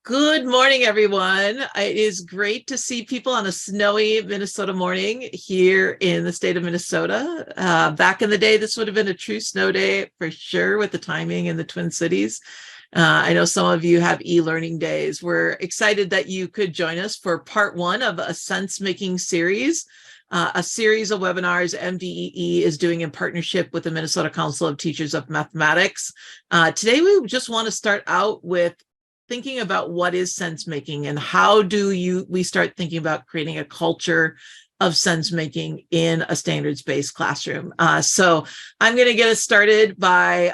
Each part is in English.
Good morning, everyone. It is great to see people on a snowy Minnesota morning here in the state of Minnesota. Back in the day, this would have been a true snow day for sure with the timing in the Twin Cities. I know some of you have e-learning days. We're excited that you could join us for part one of a sense-making series, a series of webinars MDE is doing in partnership with the Minnesota Council of Teachers of Mathematics. Today, we just want to start out with thinking about what is sense making and how do we start thinking about creating a culture of sense making in a standards-based classroom. So I'm going to get us started by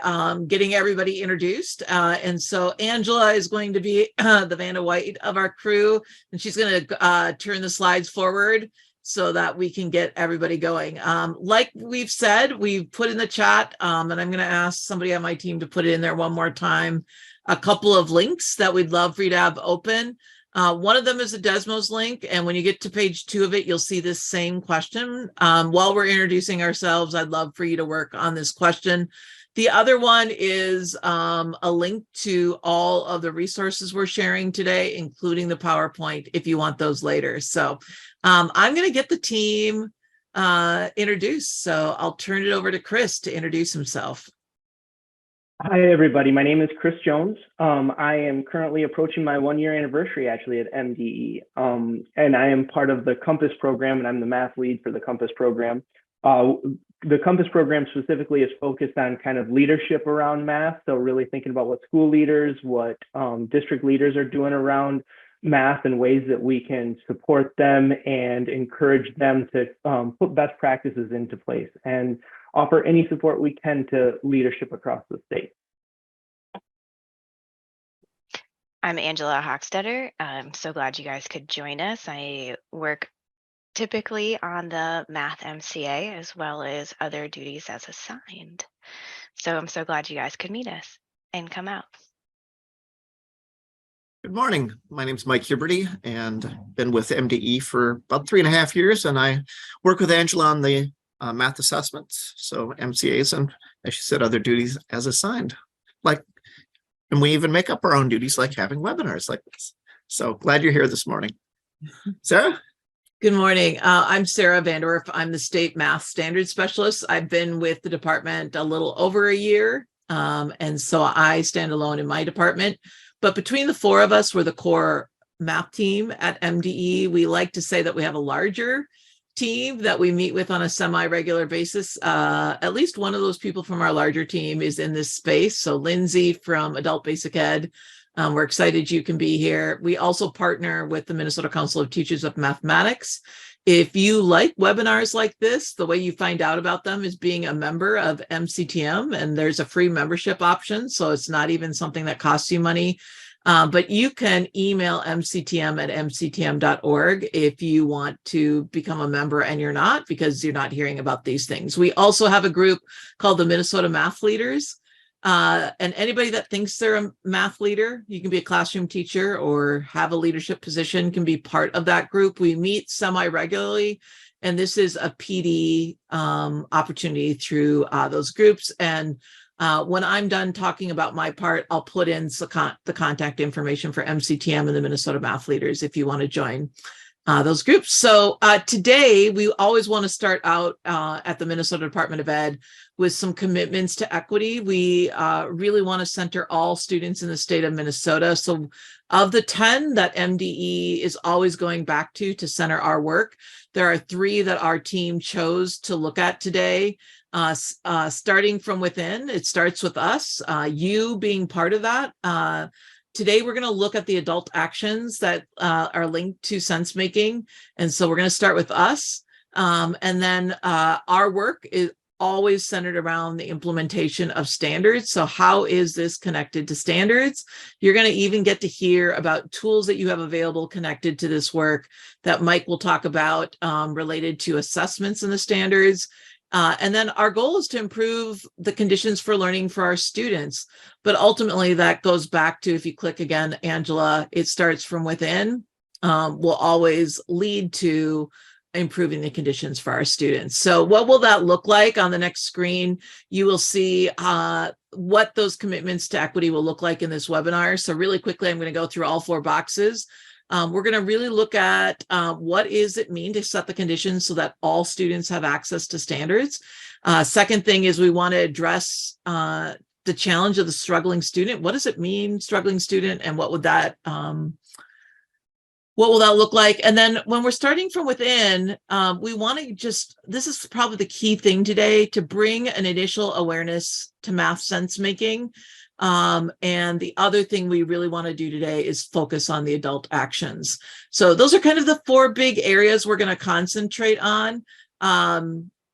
getting everybody introduced. And so Angela is going to be the Vanna White of our crew, and she's going to turn the slides forward so that we can get everybody going. Like we've said, we've put in the chat, and I'm going to ask somebody on my team to put it in there one more time, a couple of links that we'd love for you to have open. One of them is a Desmos link, and when you get to page 2 of it, you'll see this same question. While we're introducing ourselves, I'd love for you to work on this question. The other one is a link to all of the resources we're sharing today, including the PowerPoint, if you want those later. So I'm going to get the team introduced. So I'll turn it over to Chris to introduce himself. Hi, everybody. My name is Chris Jones. I am currently approaching my 1-year anniversary actually at MDE. And I am part of the Compass program, and I'm the math lead for the Compass program. The Compass program specifically is focused on kind of leadership around math. So really thinking about what school leaders, what district leaders are doing around math and ways that we can support them and encourage them to put best practices into place and offer any support we can to leadership across the state. I'm Angela Hochstetter. I'm so glad you guys could join us. I work typically on the math MCA as well as other duties as assigned. So I'm so glad you guys could meet us and come out. Good morning. My name is Mike Huberty, and been with MDE for about 3.5 years, and I work with Angela on the math assessments, so MCAs, and as she said, other duties as assigned. And we even make up our own duties, like having webinars like this. So glad you're here this morning. Sarah? Good morning. I'm Sarah Vanderwerf. I'm the state math standards specialist. I've been with the department a little over a year, and so I stand alone in my department. But between the 4 of us, we're the core math team at MDE. We like to say that we have a larger team that we meet with on a semi-regular basis. At least one of those people from our larger team is in this space. So Lindsay from Adult Basic Ed, we're excited you can be here. We also partner with the Minnesota Council of Teachers of Mathematics. If you like webinars like this, the way you find out about them is being a member of MCTM, and there's a free membership option. So it's not even something that costs you money. But you can email mctm@mctm.org if you want to become a member and you're not, because you're not hearing about these things. We also have a group called the Minnesota Math Leaders. And anybody that thinks they're a math leader, you can be a classroom teacher or have a leadership position, can be part of that group. We meet semi-regularly, and this is a PD opportunity through those groups. And when I'm done talking about my part, I'll put in the contact information for MCTM and the Minnesota Math Leaders if you want to join those groups. So today, we always want to start out at the Minnesota Department of Ed with some commitments to equity. We really want to center all students in the state of Minnesota. So of the 10 that MDE is always going back to center our work, there are 3 that our team chose to look at today. Starting from within, it starts with us, you being part of that. Today, we're going to look at the adult actions that are linked to sense making. And so we're going to start with us. And then our work is always centered around the implementation of standards. So how is this connected to standards? You're going to even get to hear about tools that you have available connected to this work that Mike will talk about related to assessments in the standards. And then our goal is to improve the conditions for learning for our students. But ultimately, that goes back to, if you click again, Angela, it starts from within, will always lead to improving the conditions for our students. So what will that look like? On the next screen, you will see what those commitments to equity will look like in this webinar. So really quickly, I'm going to go through all 4 boxes. We're going to really look at what does it mean to set the conditions so that all students have access to standards. Second thing is we want to address the challenge of the struggling student. What does it mean, struggling student, and what will that look like? And then when we're starting from within, we want to this is probably the key thing today, to bring an initial awareness to math sense making. And the other thing we really want to do today is focus on the adult actions. So those are kind of the 4 big areas we're going to concentrate on.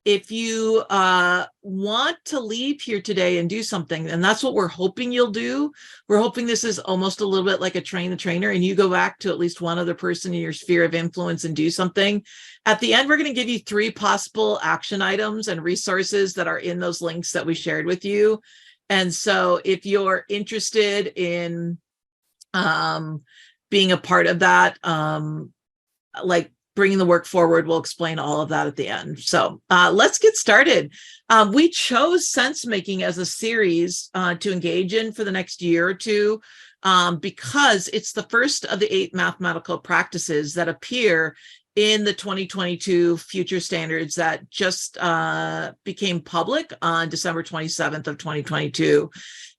If you want to leave here today and do something, and that's what we're hoping you'll do. We're hoping this is almost a little bit like a train the trainer, and you go back to at least one other person in your sphere of influence and do something. At the end, we're going to give you 3 possible action items and resources that are in those links that we shared with you. And so if you're interested in being a part of that, like bringing the work forward, we'll explain all of that at the end. So let's get started. We chose sense making as a series to engage in for the next year or two because it's the first of the 8 mathematical practices that appear in the 2022 future standards that just became public on December 27th of 2022.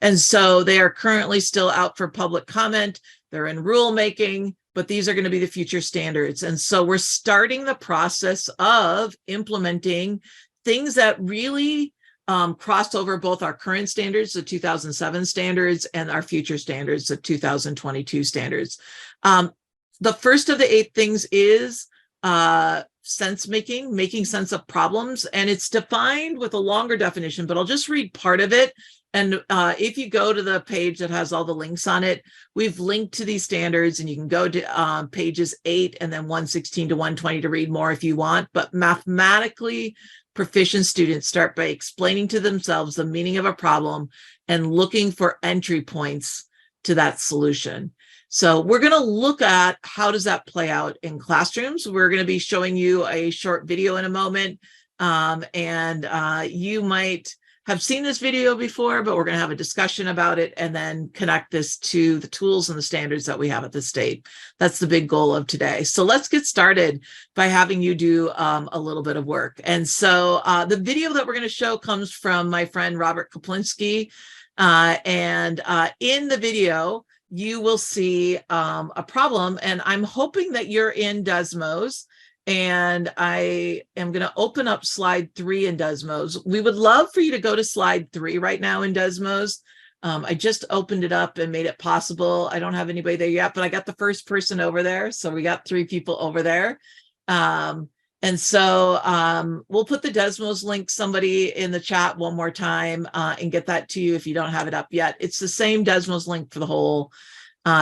And so they are currently still out for public comment. They're in rulemaking, but these are going to be the future standards. And so we're starting the process of implementing things that really cross over both our current standards, the 2007 standards, and our future standards, the 2022 standards. The first of the 8 things is sense making, making sense of problems. And it's defined with a longer definition, but I'll just read part of it. And if you go to the page that has all the links on it, we've linked to these standards, and you can go to pages 8 and then 116 to 120 to read more if you want. But mathematically proficient students start by explaining to themselves the meaning of a problem and looking for entry points to that solution. So we're going to look at how does that play out in classrooms. We're going to be showing you a short video in a moment. You might have seen this video before, but we're going to have a discussion about it and then connect this to the tools and the standards that we have at the state. That's the big goal of today. So let's get started by having you do a little bit of work. And so the video that we're going to show comes from my friend Robert Kaplinski. In the video, you will see a problem, and I'm hoping that you're in Desmos. And I am going to open up slide 3 in Desmos. We would love for you to go to slide 3 right now in Desmos. I just opened it up and made it possible. I don't have anybody there yet, but I got the first person over there. So we got 3 people over there. We'll put the Desmos link, somebody in the chat, one more time and get that to you if you don't have it up yet. It's the same Desmos link for the whole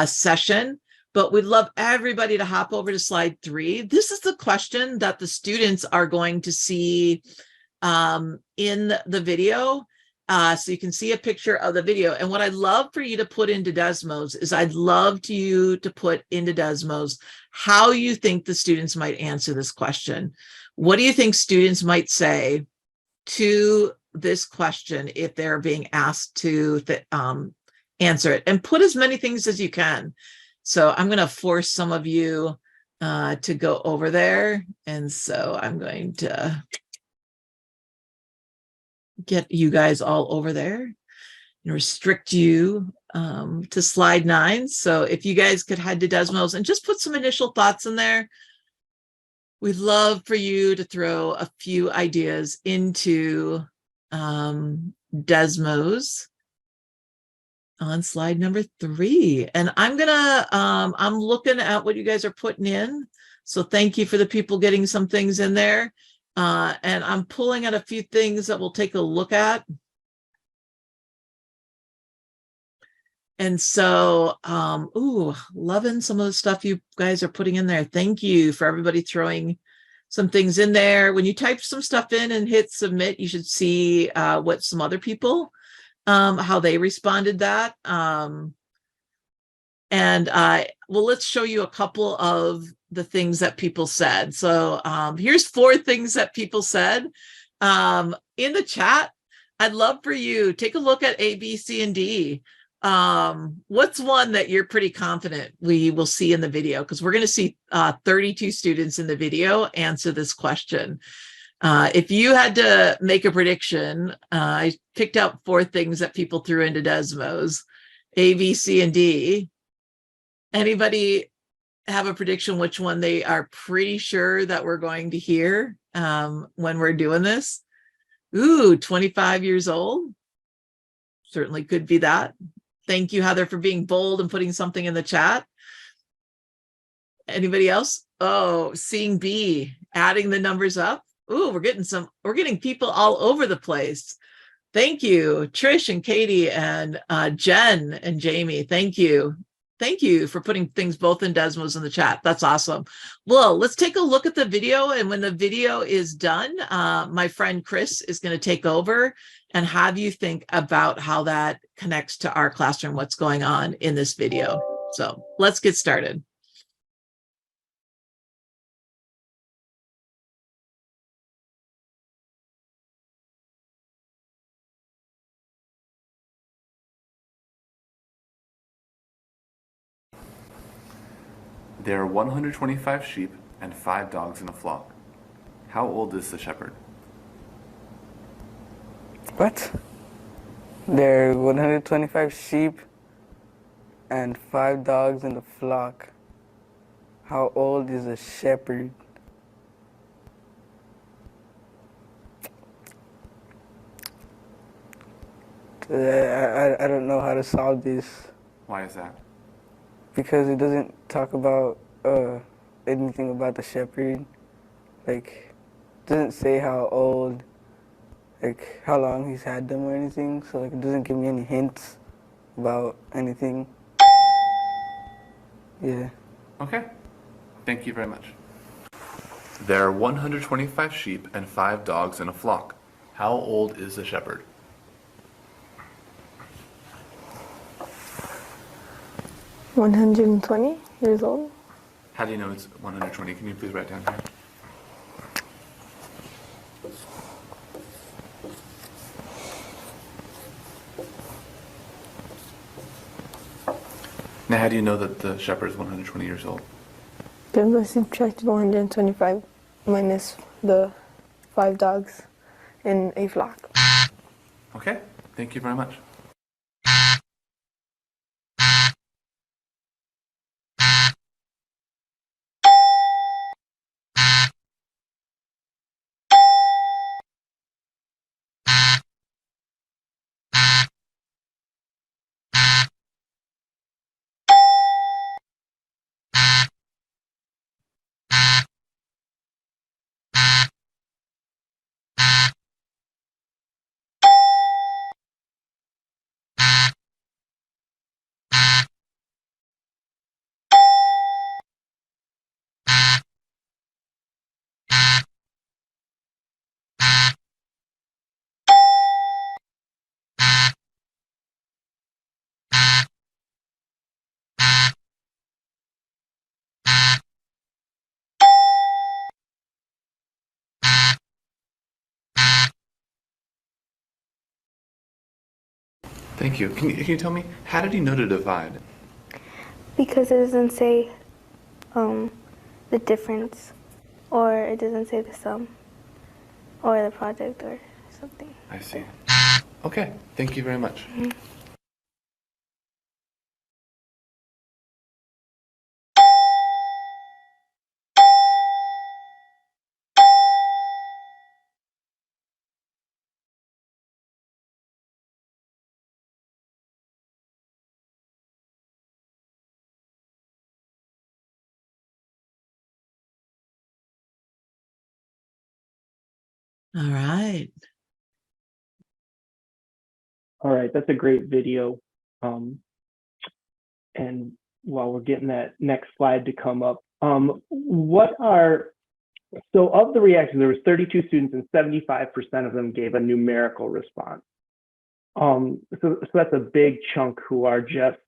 session. But we'd love everybody to hop over to slide 3. This is the question that the students are going to see in the video. So you can see a picture of the video. And what I'd love for you to put into Desmos is I'd love you to put into Desmos how you think the students might answer this question. What do you think students might say to this question if they're being asked to answer it? And put as many things as you can. So I'm going to force some of you to go over there. And so I'm going to get you guys all over there and restrict you to slide 9. So if you guys could head to Desmos and just put some initial thoughts in there. We'd love for you to throw a few ideas into Desmos on slide number 3. And I'm looking at what you guys are putting in. So thank you for the people getting some things in there. And I'm pulling out a few things that we'll take a look at. And so, loving some of the stuff you guys are putting in there. Thank you for everybody throwing some things in there. When you type some stuff in and hit submit, you should see what some other people how they responded that. Let's show you a couple of the things that people said. So here's 4 things that people said in the chat. I'd love for you, take a look at A, B, C, and D. What's one that you're pretty confident we will see in the video? Because we're going to see 32 students in the video answer this question. If you had to make a prediction, I picked out 4 things that people threw into Desmos, A, B, C, and D. Anybody have a prediction which one they are pretty sure that we're going to hear when we're doing this? Ooh, 25 years old. Certainly could be that. Thank you, Heather, for being bold and putting something in the chat. Anybody else? Oh, seeing B, adding the numbers up. Ooh, we're getting people all over the place. Thank you, Trish and Katie and Jen and Jamie. Thank you. Thank you for putting things both in Desmos in the chat. That's awesome. Well, let's take a look at the video. And when the video is done, my friend Chris is going to take over and have you think about how that connects to our classroom, what's going on in this video. So let's get started. There are 125 sheep and 5 dogs in a flock. How old is the shepherd? What? There are 125 sheep and 5 dogs in the flock. How old is a shepherd? I don't know how to solve this Why is that? because it doesn't talk about anything about the shepherd. Like, it doesn't say how old, like how long he's had them or anything. So like, it doesn't give me any hints about anything. Yeah. Okay. Thank you very much. There are 125 sheep and 5 dogs in a flock. How old is the shepherd? $120 old. How do you know it's 120? Can you please write down here? Now, how do you know that the shepherd is 120 years old? Because I subtracted 125 minus the 5 dogs in a flock. Okay. Thank you very much. Thank you. Can you tell me, how did he know to divide? Because it doesn't say the difference, or it doesn't say the sum, or the product, or something. I see. Okay. Thank you very much. All right. All right, that's a great video. And while we're getting that next slide to come up, so of the reactions, there was 32 students and 75% of them gave a numerical response. So that's a big chunk who are just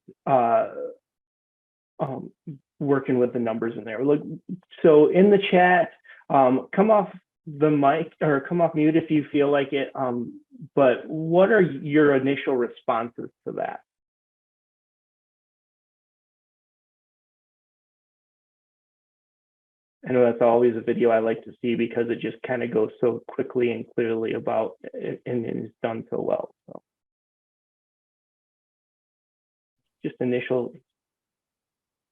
working with the numbers in there. Look, so in the chat, come off the mic or come off mute if you feel like it. But what are your initial responses to that? I know that's always a video I like to see because it just kind of goes so quickly and clearly about it, and is done so well. So just initial.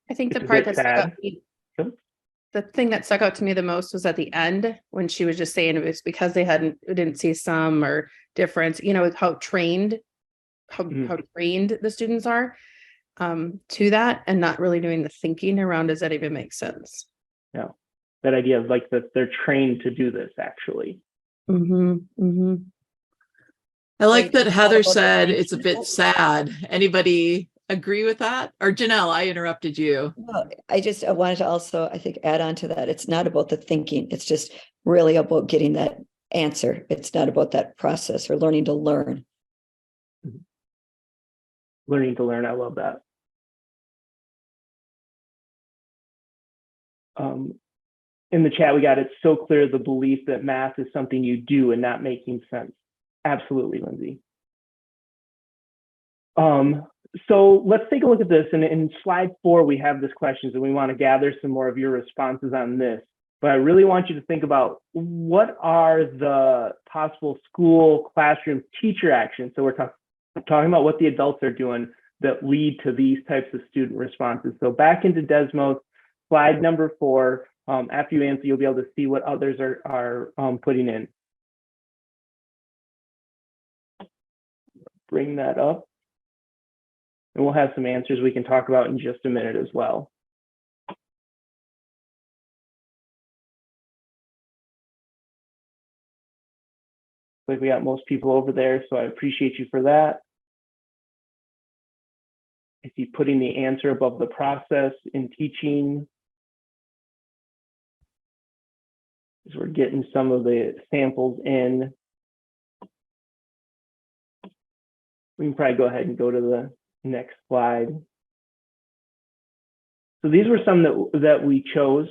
I think the Is part it that stuck out sad? to me, Yep. the thing that stuck out to me the most was at the end when she was just saying it was because they didn't see some or difference, you know, how trained the students are to that, and not really doing the thinking around, does that even make sense? Yeah, that idea of like that they're trained to do this actually. I like that Heather said it's a bit sad. Anybody agree with that? Or Janelle, I interrupted you. Well, I wanted to also, I think, add on to that. It's not about the thinking. It's just really about getting that answer. It's not about that process or learning to learn. Learning to learn. I love that. In the chat, we got it's so clear the belief that math is something you do and not making sense. Absolutely, Lindsay. So let's take a look at this. And in slide 4, we have this questions, and we want to gather some more of your responses on this. But I really want you to think about what are the possible school, classroom, teacher actions. So we're talking about what the adults are doing that lead to these types of student responses. So back into Desmos, slide number 4. After you answer, you'll be able to see what others are putting in. Bring that up. And we'll have some answers we can talk about in just a minute as well. Like we got most people over there, so I appreciate you for that. I see putting the answer above the process in teaching. As we're getting some of the samples in. We can probably go ahead and go to the next slide. So these were some that we chose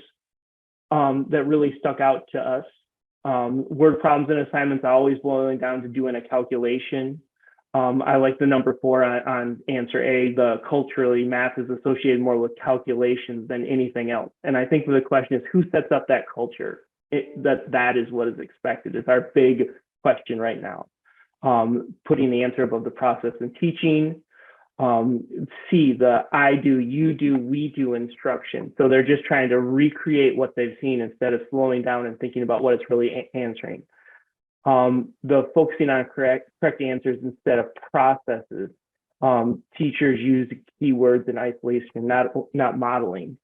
that really stuck out to us. Word problems and assignments are always boiling down to doing a calculation. I like the number 4 on answer A. The culturally, math is associated more with calculations than anything else. And I think the question is, who sets up that culture? That is what is expected. It's our big question right now. Putting the answer above the process in teaching. C, the I do, you do, we do instruction. So they're just trying to recreate what they've seen instead of slowing down and thinking about what it's really answering. The focusing on correct answers instead of processes. Teachers use keywords in isolation, not modeling.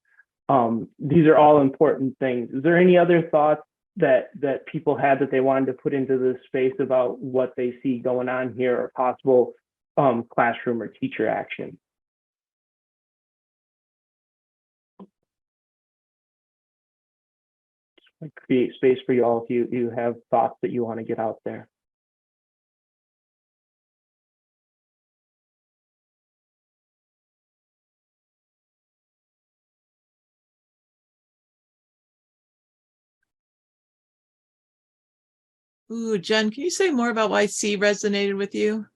These are all important things. Is there any other thoughts that people had that they wanted to put into this space about what they see going on here or possible classroom or teacher action? Just create space for you all if you have thoughts that you want to get out there. Ooh, Jen, can you say more about why C resonated with you?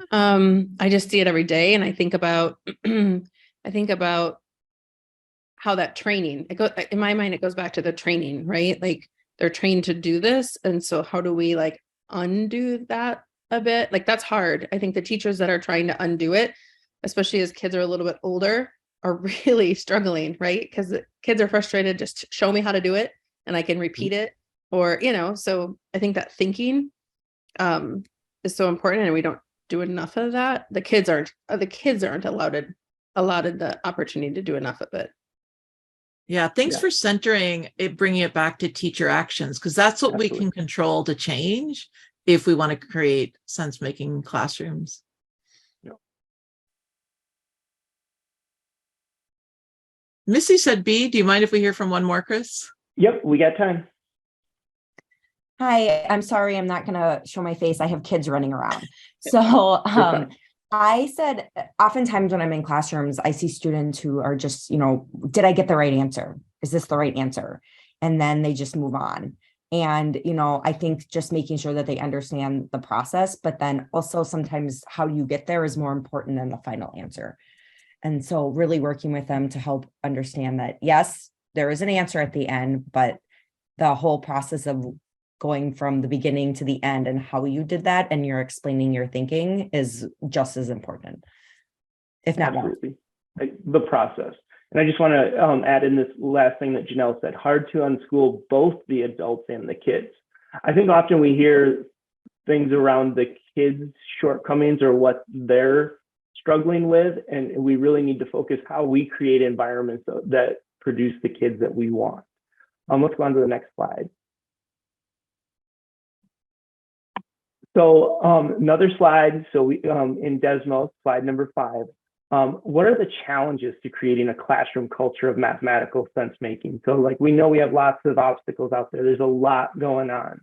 I just see it every day, and I think about how that training, in my mind, it goes back to the training, right? Like they're trained to do this. And so how do we like undo that a bit? Like that's hard. I think the teachers that are trying to undo it, especially as kids are a little bit older, are really struggling, right? Because the kids are frustrated, just show me how to do it and I can repeat it. Or, so I think that thinking is so important, and we don't do enough of that. The kids aren't allowed the opportunity to do enough of it. Yeah, thanks for centering it, bringing it back to teacher actions, because that's what we can control to change if we want to create sense-making classrooms. Missy said B. Do you mind if we hear from one more, Chris? Yep, we got time. Hi, I'm sorry, I'm not going to show my face. I have kids running around. So I said, oftentimes when I'm in classrooms, I see students who are just, did I get the right answer? Is this the right answer? And then they just move on. And, I think just making sure that they understand the process, but then also sometimes how you get there is more important than the final answer. And so really working with them to help understand that, yes, there is an answer at the end, but the whole process of going from the beginning to the end and how you did that and you're explaining your thinking is just as important, if not more. Absolutely. The process. And I just want to add in this last thing that Janelle said, hard to unschool both the adults and the kids. I think often we hear things around the kids' shortcomings or what they're struggling with, and we really need to focus how we create environments that produce the kids that we want. Let's go on to the next slide. So another slide, so we in Desmos, slide number 5, what are the challenges to creating a classroom culture of mathematical sense making? So like we know we have lots of obstacles out there. There's a lot going on.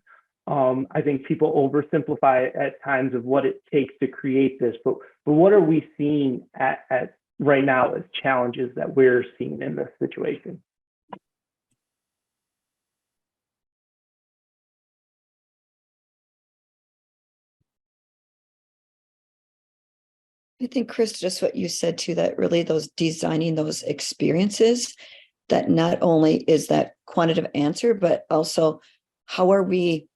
I think people oversimplify at times of what it takes to create this, but what are we seeing at right now as challenges that we're seeing in this situation? I think, Chris, just what you said too, that really those designing those experiences, that not only is that quantitative answer, but also how are we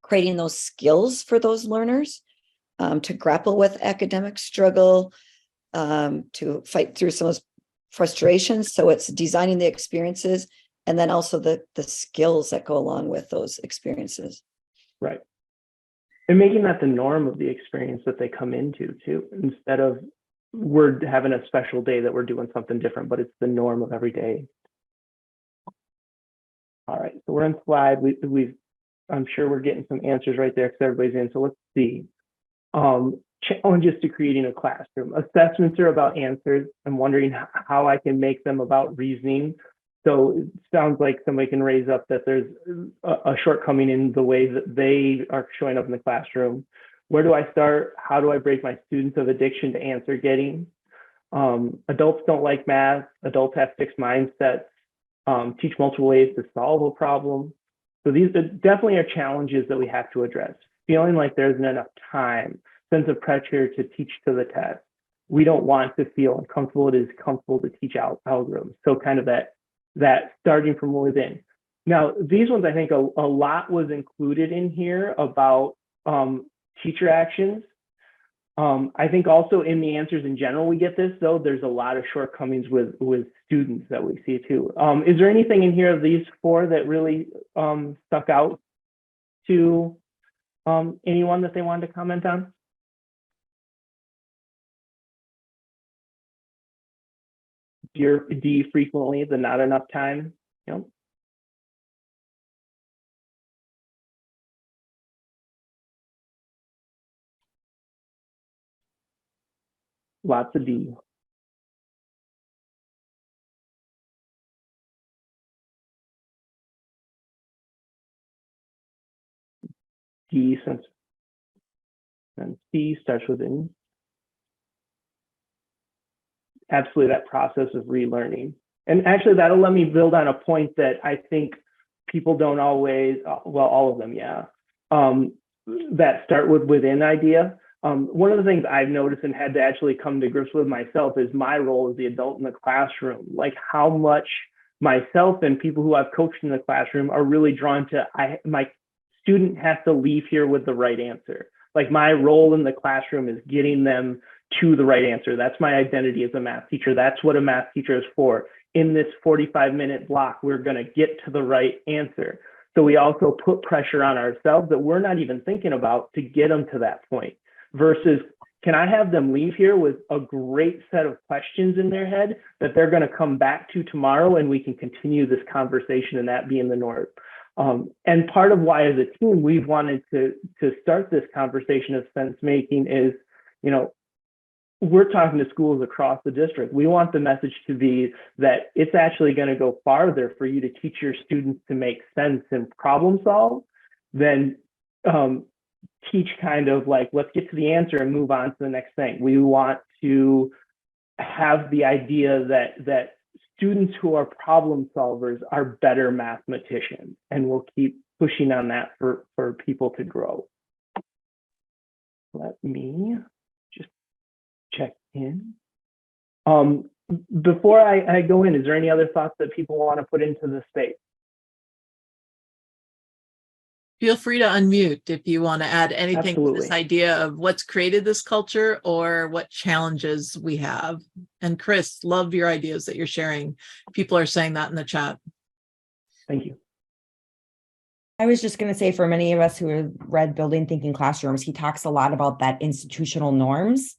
creating those skills for those learners to grapple with academic struggle, to fight through some of those frustrations. So it's designing the experiences and then also the skills that go along with those experiences. Right. And making that the norm of the experience that they come into too, instead of we're having a special day that we're doing something different, but it's the norm of every day. All right, so we're in slide. I'm sure we're getting some answers right there because everybody's in. So let's see. Challenges to creating a classroom. Assessments are about answers. I'm wondering how I can make them about reasoning. So it sounds like somebody can raise up that there's a shortcoming in the way that they are showing up in the classroom. Where do I start? How do I break my students of addiction to answer getting? Adults don't like math. Adults have fixed mindsets. Teach multiple ways to solve a problem. So these definitely are challenges that we have to address. Feeling like there isn't enough time, sense of pressure to teach to the test. We don't want to feel uncomfortable. It is comfortable to teach algorithms. So kind of that starting from within. Now, these ones, I think a lot was included in here about teacher actions. I think also in the answers in general, we get this, though, there's a lot of shortcomings with students that we see too. Is there anything in here of these 4 that really stuck out to anyone that they wanted to comment on? Your D frequently, the not enough time. Yep. Lots of D. D since and C starts with N. Absolutely, that process of relearning. And actually, that'll let me build on a point that I think people don't always, well, all of them, yeah, that start with within idea. One of the things I've noticed and had to actually come to grips with myself is my role as the adult in the classroom, like how much myself and people who I've coached in the classroom are really drawn to, my student has to leave here with the right answer. Like my role in the classroom is getting them to the right answer. That's my identity as a math teacher. That's what a math teacher is for. In this 45-minute block, we're going to get to the right answer. So we also put pressure on ourselves that we're not even thinking about to get them to that point, versus can I have them leave here with a great set of questions in their head that they're going to come back to tomorrow, and we can continue this conversation and that being the norm. And part of why as a team we've wanted to start this conversation of sense making is, we're talking to schools across the district. We want the message to be that it's actually going to go farther for you to teach your students to make sense and problem solve than teach kind of like, let's get to the answer and move on to the next thing. We want to have the idea that students who are problem solvers are better mathematicians, and will keep pushing on that for people to grow. Let me just check in. Before I go in, is there any other thoughts that people want to put into the space? Feel free to unmute if you want to add anything to this Absolutely. idea of what's created this culture or what challenges we have. And Chris, love your ideas that you're sharing. People are saying that in the chat. Thank you. I was just going to say, for many of us who have read Building Thinking Classrooms, he talks a lot about that institutional norms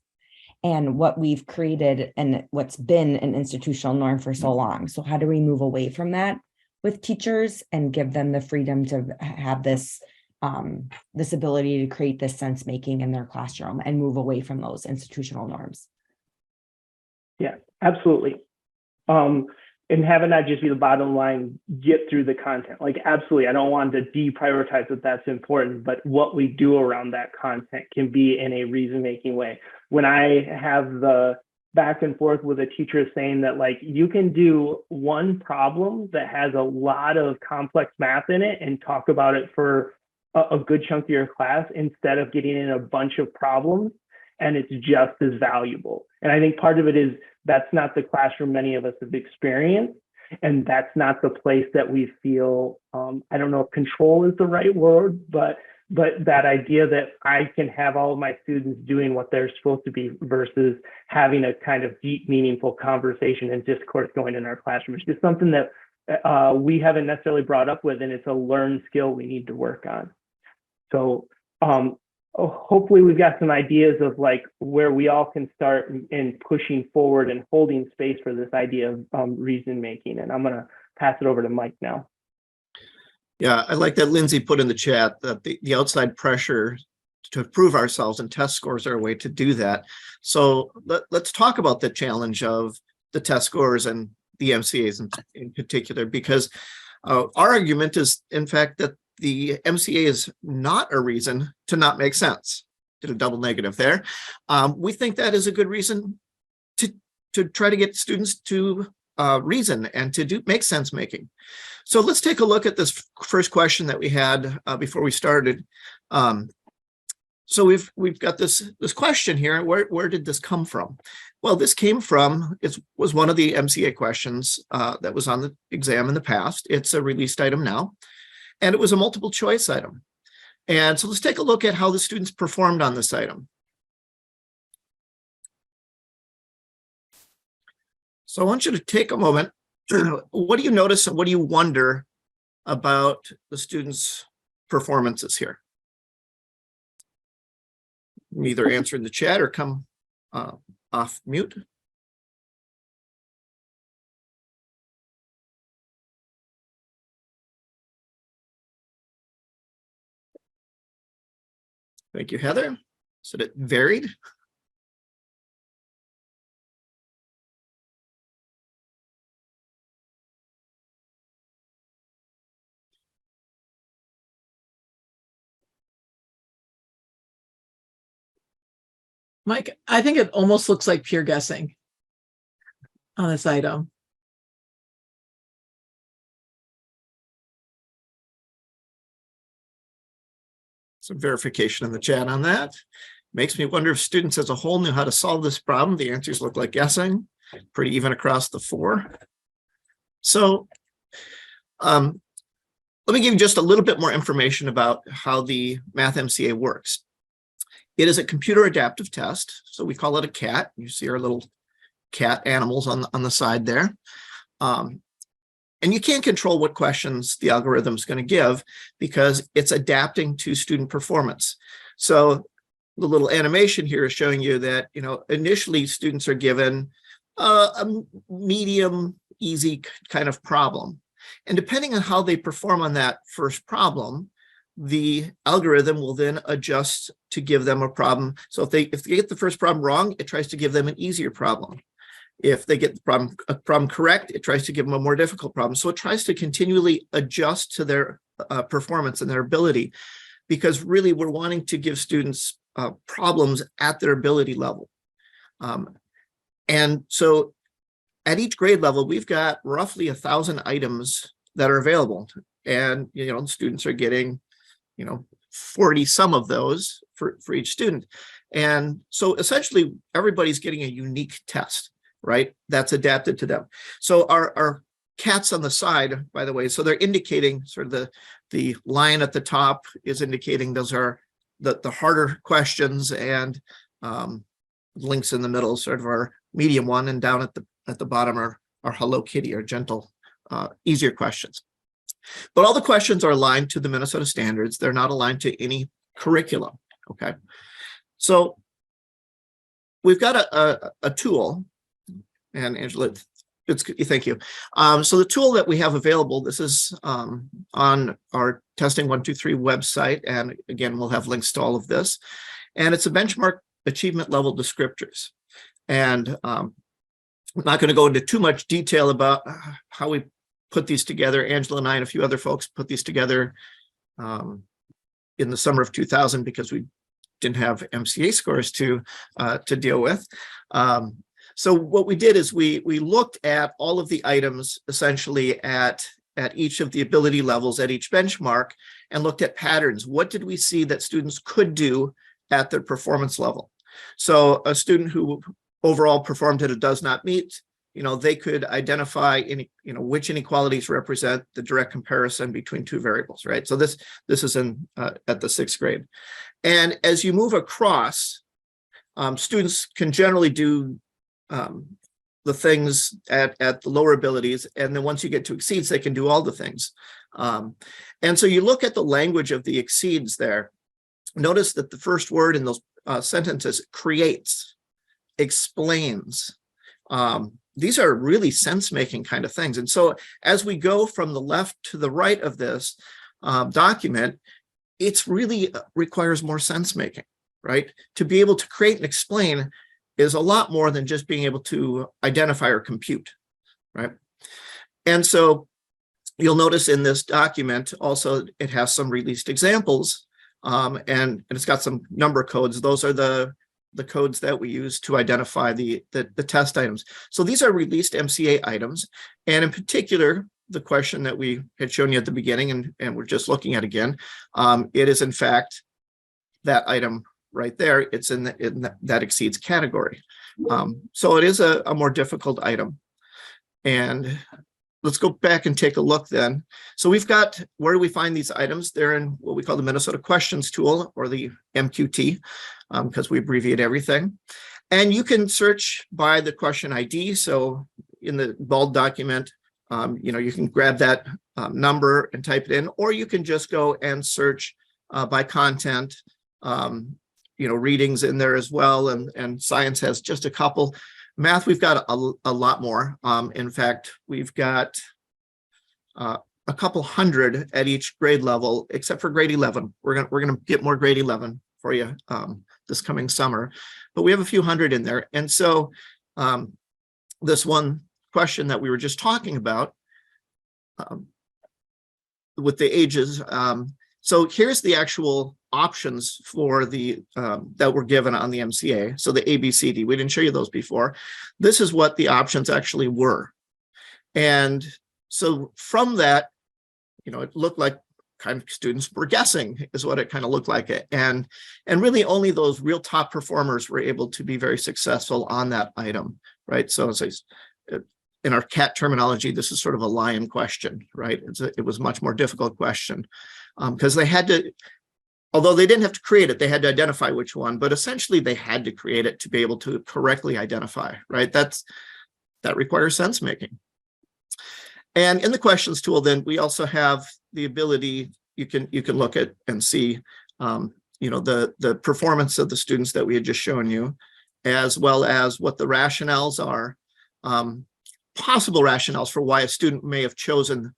and what we've created and what's been an institutional norm for so long. So how do we move away from that with teachers and give them the freedom to have this this ability to create this sense making in their classroom and move away from those institutional norms? Yeah, absolutely. And have it not just be the bottom line, get through the content. Like, absolutely, I don't want to deprioritize that that's important, but what we do around that content can be in a reason-making way. When I have the back and forth with a teacher saying that, like, you can do one problem that has a lot of complex math in it and talk about it for a good chunk of your class instead of getting in a bunch of problems, and it's just as valuable. And I think part of it is that's not the classroom many of us have experienced, and that's not the place that we feel, I don't know if control is the right word, but that idea that I can have all of my students doing what they're supposed to be versus having a kind of deep, meaningful conversation and discourse going in our classroom. It's just something that we haven't necessarily brought up with, and it's a learned skill we need to work on. So hopefully we've got some ideas of like where we all can start in pushing forward and holding space for this idea of reason making. And I'm going to pass it over to Mike now. Yeah, I like that Lindsay put in the chat that the outside pressure to prove ourselves and test scores are a way to do that. So let's talk about the challenge of the test scores and the MCAs in particular, because our argument is, in fact, that the MCA is not a reason to not make sense. Did a double negative there. We think that is a good reason to try to get students to reason and to make sense making. So let's take a look at this first question that we had before we started. So we've got this question here. Where did this come from? Well, this came from, it was one of the MCA questions that was on the exam in the past. It's a released item now. And it was a multiple choice item. And so let's take a look at how the students performed on this item. So I want you to take a moment. What do you notice and what do you wonder about the students' performances here? Either answer in the chat or come off mute. Thank you, Heather. So it varied. Mike, I think it almost looks like pure guessing on this item. Some verification in the chat on that. Makes me wonder if students as a whole knew how to solve this problem. The answers look like guessing, pretty even across the four. So let me give you just a little bit more information about how the Math MCA works. It is a computer adaptive test, so we call it a CAT. You see our little cat animals on the side there. And you can't control what questions the algorithm is going to give because it's adapting to student performance. So the little animation here is showing you that, initially students are given a medium, easy kind of problem. And depending on how they perform on that first problem, the algorithm will then adjust to give them a problem. So if they get the first problem wrong, it tries to give them an easier problem. If they get the problem correct, it tries to give them a more difficult problem. So it tries to continually adjust to their performance and their ability, because really we're wanting to give students problems at their ability level. And so at each grade level, we've got roughly 1,000 items that are available. And, students are getting, 40 some of those for each student. And so essentially everybody's getting a unique test, right? That's adapted to them. So our cats on the side, by the way, so they're indicating sort of the line at the top is indicating those are the harder questions, and links in the middle sort of our medium one, and down at the bottom are Hello Kitty, or gentle, easier questions. But all the questions are aligned to the Minnesota standards. They're not aligned to any curriculum. Okay. So we've got a tool, and Angela, thank you. So the tool that we have available, this is on our Testing 123 website. And again, we'll have links to all of this. And it's a benchmark achievement level descriptors. And I'm not going to go into too much detail about how we put these together. Angela and I and a few other folks put these together in the summer of 2000, because we didn't have MCA scores to deal with. So what we did is we looked at all of the items essentially at each of the ability levels at each benchmark, and looked at patterns. What did we see that students could do at their performance level? So a student who overall performed at a does not meet, they could identify which inequalities represent the direct comparison between two variables, right? So this is in at the 6th grade. And as you move across, students can generally do the things at the lower abilities, and then once you get to exceeds, they can do all the things. And so you look at the language of the exceeds there. Notice that the first word in those sentences, creates, explains. These are really sense-making kind of things. And so as we go from the left to the right of this document, it's really requires more sense-making, right? To be able to create and explain is a lot more than just being able to identify or compute, right? And so you'll notice in this document also, it has some released examples, and it's got some number codes. Those are the codes that we use to identify the test items. So these are released MCA items. And in particular, the question that we had shown you at the beginning, and we're just looking at again, it is in fact that item right there. It's in that exceeds category. So it is a more difficult item. And let's go back and take a look then. So we've got, where do we find these items? They're in what we call the Minnesota Questions Tool, or the MQT, because we abbreviate everything. And you can search by the question ID. So in the bold document, you can grab that number and type it in, or you can just go and search by content. Readings in there as well, and science has just a couple. Math, we've got a lot more. In fact, we've got a couple hundred at each grade level, except for grade 11. We're gonna get more grade 11 for you this coming summer, but we have a few hundred in there. And so this one question that we were just talking about with the ages. So here's the actual options for the that were given on the MCA. So the A, B, C, D, we didn't show you those before. This is what the options actually were. And so from that, it looked like kind of students were guessing, is what it kind of looked like. And really only those real top performers were able to be very successful on that item, right? So as in our CAT terminology, this is sort of a lion question, right? It was a much more difficult question because they had to, although they didn't have to create it, they had to identify which one, but essentially they had to create it to be able to correctly identify, right? That requires sense making. And in the questions tool, then we also have the ability, you can look at and see, the performance of the students that we had just shown you, as well as what the rationales are, possible rationales for why a student may have chosen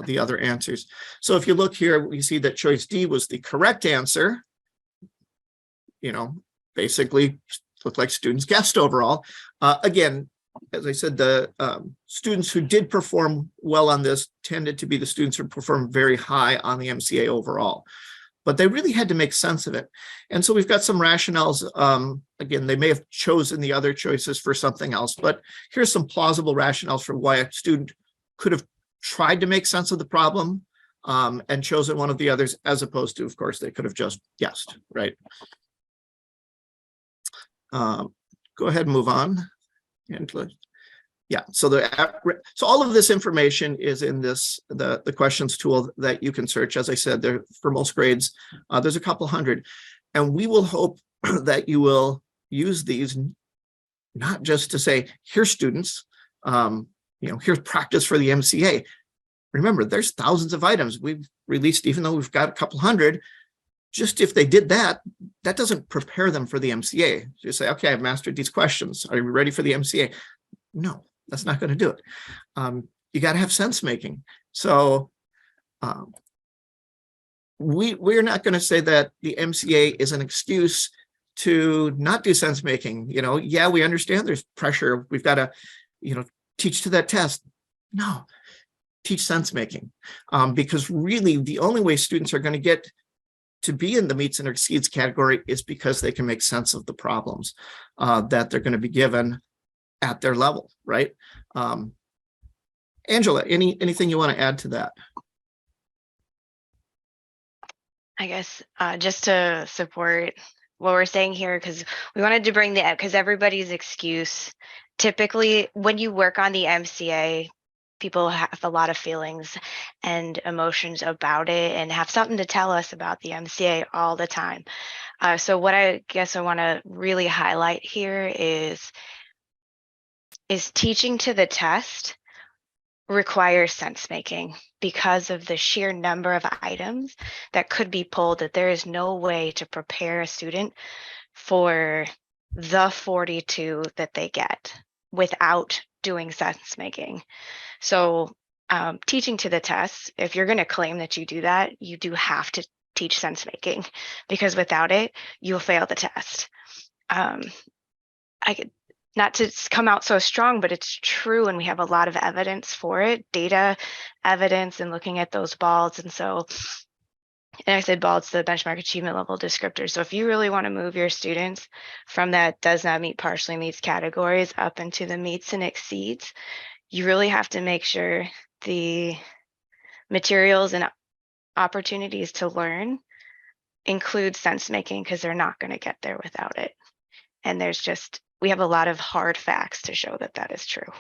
the other answers. So if you look here, we see that choice D was the correct answer. Basically looked like students guessed overall. Again, as I said, the students who did perform well on this tended to be the students who performed very high on the MCA overall, but they really had to make sense of it. And so we've got some rationales. Again, they may have chosen the other choices for something else, but here's some plausible rationales for why a student could have tried to make sense of the problem and chosen one of the others, as opposed to, of course, they could have just guessed, right? Go ahead and move on. Angela. Yeah, so so all of this information is in the questions tool that you can search. As I said, there for most grades, there's a couple hundred, and we will hope that you will use these not just to say, here, students, here's practice for the MCA. Remember, there's thousands of items we've released, even though we've got a couple hundred. Just if they did that, that doesn't prepare them for the MCA. You say, okay, I've mastered these questions. Are you ready for the MCA? No, that's not going to do it. You got to have sense making. So we're not going to say that the MCA is an excuse to not do sense making. Yeah, we understand there's pressure. We've got to, teach to that test. No, teach sense making, because really the only way students are going to get to be in the meets and exceeds category is because they can make sense of the problems that they're going to be given at their level, right? Angela, anything you want to add to that? I guess just to support what we're saying here, because we wanted to bring because everybody's excuse, typically when you work on the MCA, people have a lot of feelings and emotions about it and have something to tell us about the MCA all the time. So what I guess I want to really highlight here is teaching to the test requires sense making because of the sheer number of items that could be pulled, that there is no way to prepare a student for the 42 that they get without doing sense making. So teaching to the test, if you're going to claim that you do that, you do have to teach sense making, because without it, you'll fail the test. Not to come out so strong, but it's true, and we have a lot of evidence for it, data evidence, and looking at those BALDs. And so, and I said BALDs, the benchmark achievement level descriptors. So if you really want to move your students from that does not meet, partially meets categories up into the meets and exceeds, you really have to make sure the materials and opportunities to learn include sense making, because they're not going to get there without it. And we have a lot of hard facts to show that that is true.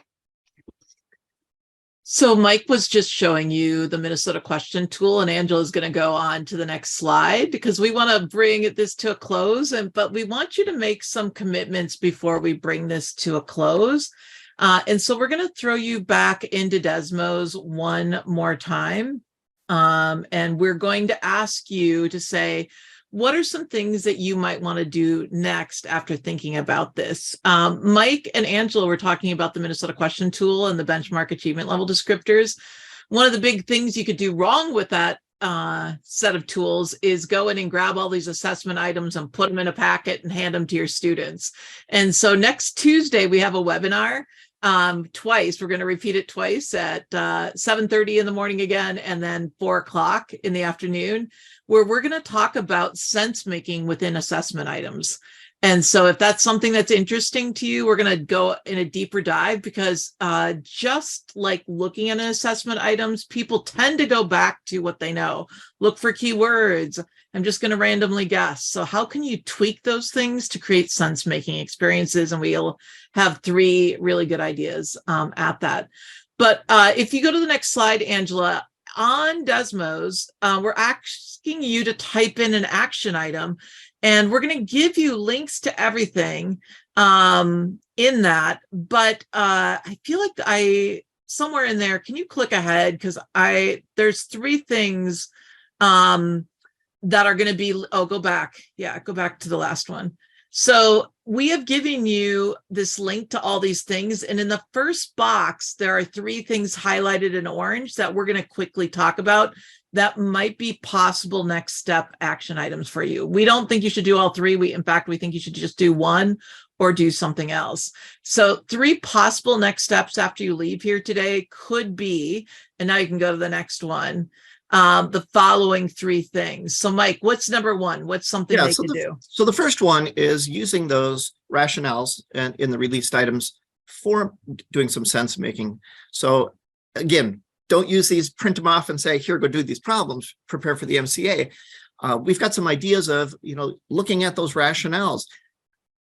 So Mike was just showing you the Minnesota question tool, and Angela's going to go on to the next slide because we want to bring this to a close, but we want you to make some commitments before we bring this to a close. And so we're going to throw you back into Desmos one more time. And we're going to ask you to say, what are some things that you might want to do next after thinking about this? Mike and Angela were talking about the Minnesota question tool and the benchmark achievement level descriptors. One of the big things you could do wrong with that set of tools is go in and grab all these assessment items and put them in a packet and hand them to your students. And so next Tuesday, we have a webinar twice. We're going to repeat it twice at 7:30 in the morning again, and then 4 o'clock in the afternoon, where we're going to talk about sense making within assessment items. And so if that's something that's interesting to you, we're going to go in a deeper dive, because just like looking at assessment items, people tend to go back to what they know. Look for keywords. I'm just going to randomly guess. So how can you tweak those things to create sense-making experiences? And we'll have 3 really good ideas at that. But if you go to the next slide, Angela, on Desmos, we're asking you to type in an action item, and we're going to give you links to everything in that. But I feel like somewhere in there, can you click ahead? Because there's 3 things that are going to be, go back. Yeah, go back to the last one. So we have given you this link to all these things. And in the first box, there are 3 things highlighted in orange that we're going to quickly talk about that might be possible next step action items for you. We don't think you should do all 3. In fact, we think you should just do 1 or do something else. So 3 possible next steps after you leave here today could be, and now you can go to the next one, the following 3 things. So Mike, what's number 1? What's something they could do? So the first one is using those rationales in the released items for doing some sense making. So again, don't use these, print them off and say, here, go do these problems, prepare for the MCA. We've got some ideas of, looking at those rationales,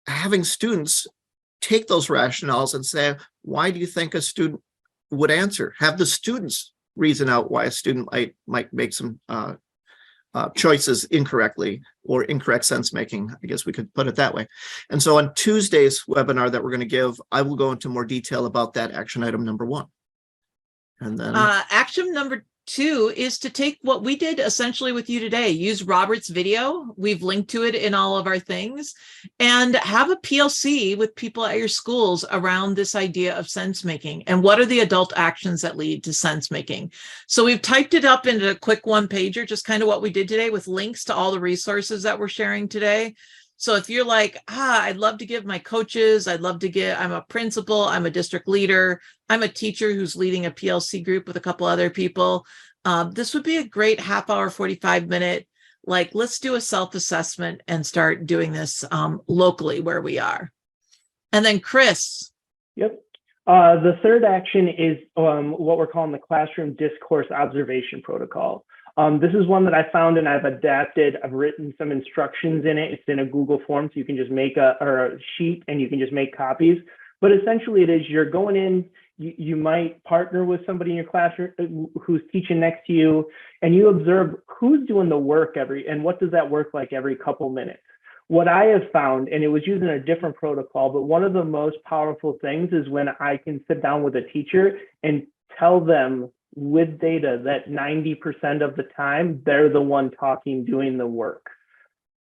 having students take those rationales and say, why do you think a student would answer? Have the students reason out why a student might make some choices incorrectly, or incorrect sense making, I guess we could put it that way. And so on Tuesday's webinar that we're going to give, I will go into more detail about that action item number 1. And then action number 2 is to take what we did essentially with you today. Use Robert's video. We've linked to it in all of our things, and have a PLC with people at your schools around this idea of sense making and what are the adult actions that lead to sense making. So we've typed it up into a quick 1-pager, just kind of what we did today, with links to all the resources that we're sharing today. So if you're like, I'd love to give my coaches, I'm a principal, I'm a district leader, I'm a teacher who's leading a PLC group with a couple other people, this would be a great half-hour, 45-minute, let's do a self-assessment and start doing this locally where we are. And then Chris. Yep. The third action is what we're calling the classroom discourse observation protocol. This is one that I found and I've adapted. I've written some instructions in it. It's in a Google form, so you can just make a sheet and you can just make copies. But essentially it is, you're going in, you might partner with somebody in your classroom who's teaching next to you, and you observe who's doing the work and what does that work like every couple minutes. What I have found, and it was using a different protocol, but one of the most powerful things is when I can sit down with a teacher and tell them with data that 90% of the time they're the one talking, doing the work.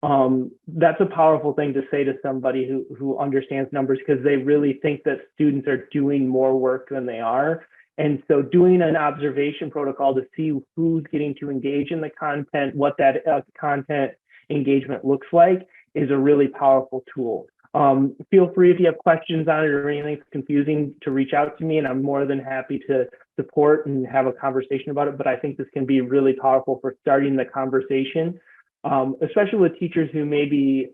That's a powerful thing to say to somebody who understands numbers, because they really think that students are doing more work than they are. And so doing an observation protocol to see who's getting to engage in the content, what that content engagement looks like, is a really powerful tool. Feel free, if you have questions on it or anything that's confusing, to reach out to me, and I'm more than happy to support and have a conversation about it. But I think this can be really powerful for starting the conversation, especially with teachers who maybe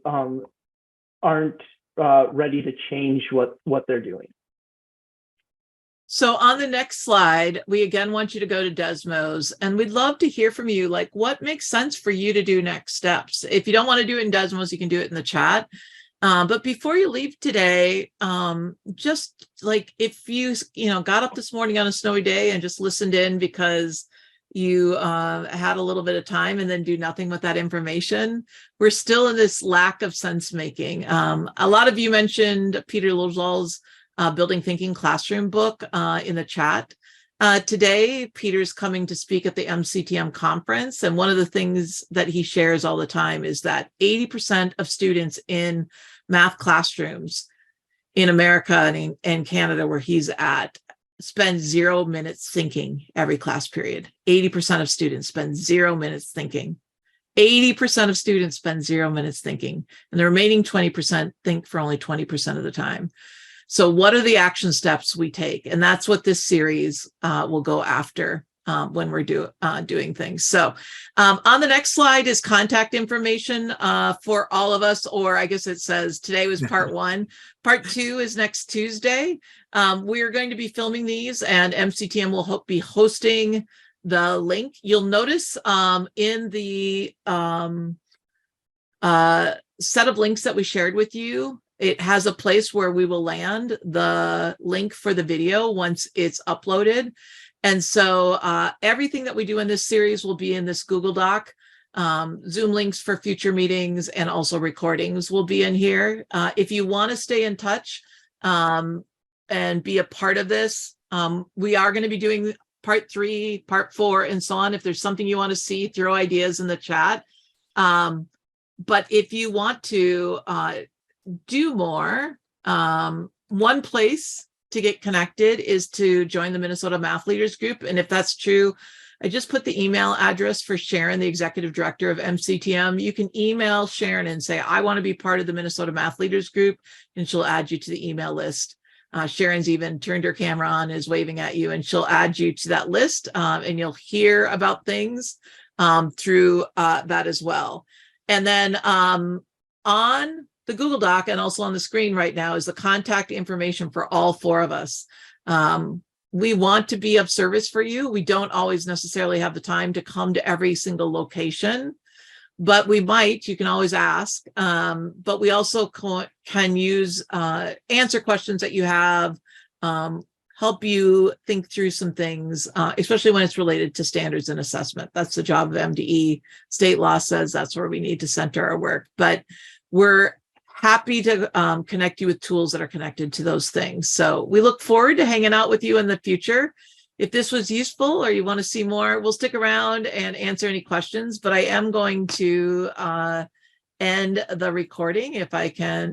aren't ready to change what they're doing. So on the next slide, we again want you to go to Desmos, and we'd love to hear from you, what makes sense for you to do next steps. If you don't want to do it in Desmos, you can do it in the chat. But before you leave today, just if you got up this morning on a snowy day and just listened in because you had a little bit of time and then do nothing with that information, we're still in this lack of sense making. A lot of you mentioned Peter Lozal's Building Thinking Classroom book in the chat. Today, Peter's coming to speak at the MCTM conference, and one of the things that he shares all the time is that 80% of students in math classrooms in America and Canada, where he's at, spend 0 minutes thinking every class period. 80% of students spend 0 minutes thinking. 80% of students spend 0 minutes thinking, and the remaining 20% think for only 20% of the time. So what are the action steps we take? And that's what this series will go after when we're doing things. So on the next slide is contact information for all of us, or I guess it says today was part 1. Part 2 is next Tuesday. We're going to be filming these, and MCTM will be hosting the link. You'll notice in the set of links that we shared with you, it has a place where we will land the link for the video once it's uploaded. And so everything that we do in this series will be in this Google Doc. Zoom links for future meetings and also recordings will be in here. If you want to stay in touch and be a part of this, we are going to be doing part 3, part 4, and so on. If there's something you want to see, throw ideas in the chat. But if you want to do more, one place to get connected is to join the Minnesota Math Leaders Group. And if that's true, I just put the email address for Sharon, the executive director of MCTM. You can email Sharon and say, I want to be part of the Minnesota Math Leaders Group, and she'll add you to the email list. Sharon's even turned her camera on, is waving at you, and she'll add you to that list, and you'll hear about things through that as well. And then on the Google Doc and also on the screen right now is the contact information for all 4 of us. we want to be of service for you. We don't always necessarily have the time to come to every single location, but we might. You can always ask. But we also can use answer questions that you have, help you think through some things, especially when it's related to standards and assessment. That's the job of MDE. State law says that's where we need to center our work, but we're happy to connect you with tools that are connected to those things. So we look forward to hanging out with you in the future. If this was useful or you want to see more, we'll stick around and answer any questions, but I am going to end the recording if I can.